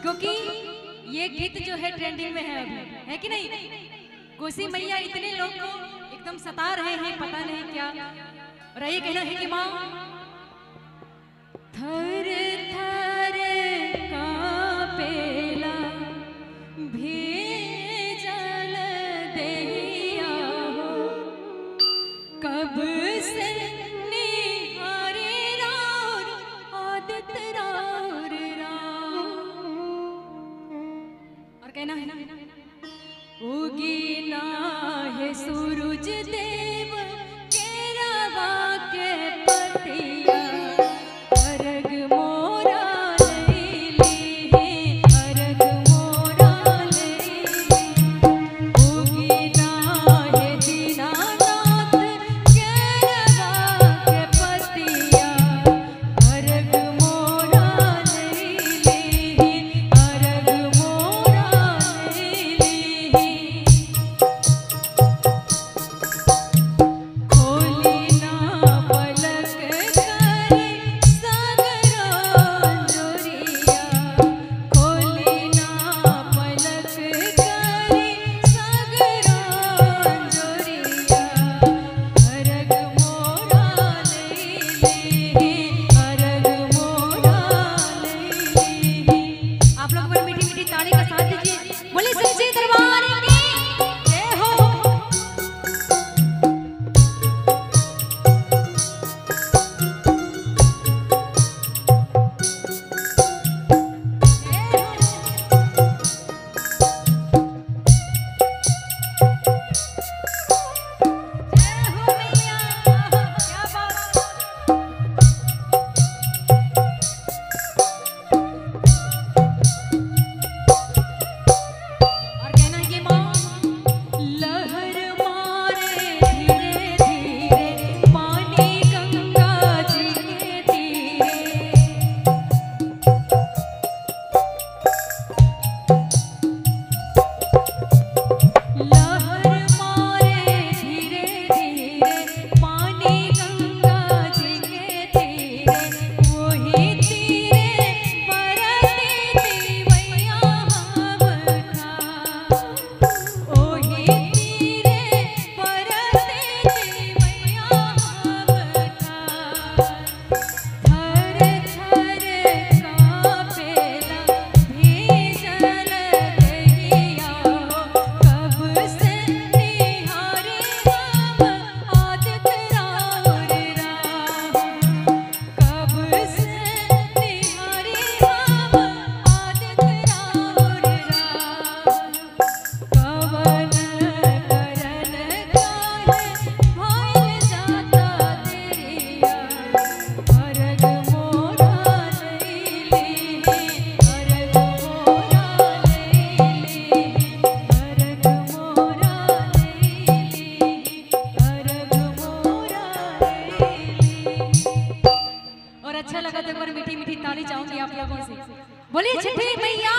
क्योंकि ये गीत जो है ट्रेंडिंग में है अभी, है कि नहीं? कोसी मैया इतने लोग को एकदम सता रहे हैं, पता नहीं क्या। और ये कहना है कि माँ थर थर कांपेला भेजल देहिया हो, कब से निहारे राउर आदित राउर राम। और कहना है ना, उगी ना है सूरज देव केरवा के पतिया, अर्घ मोरा लैली है, अर्घ मोरा लैली। उगी ना है दीनानाथ केरवा के पतिया, अर्घ मोरा लैली है, अर्घ मोरा लैली। खोली ना पलक करे सागरा जोरिया, खोली ना पलक करे सागरा जोरिया, अर्घ मोरा लैली है, अर्घ मोरा लैली है। आप लोग पर मीठी मीठी ताली का साथ दीजिए। बोले सच्चे दरबार की जय हो। और कहना है कि माँ लहर मारे धीरे धीरे पानी गंगा जी के तीरे, लहर मारे धीरे धीरे पानी गंगा जी के तीरे, वही तीरे परती देवैया हम ठार, ओही तीरे परती देवैया हम ठार। थर थर कांपेला भेजल देहिया हो, कब से निहारे हम आदित राउर राम, कब से निहारे हम आदित राउर राम। कवन करन काहे भइल जाता देरिया, अर्घ मोरा लैली है, अर्घ मोरा लैली है, अर्घ मोरा लैली है, अर्घ मोरा लैली। और अच्छा लगा तो एक बार मीठी मीठी ताली चाहूंगी आप लोगों से। बोलिए छठी मैया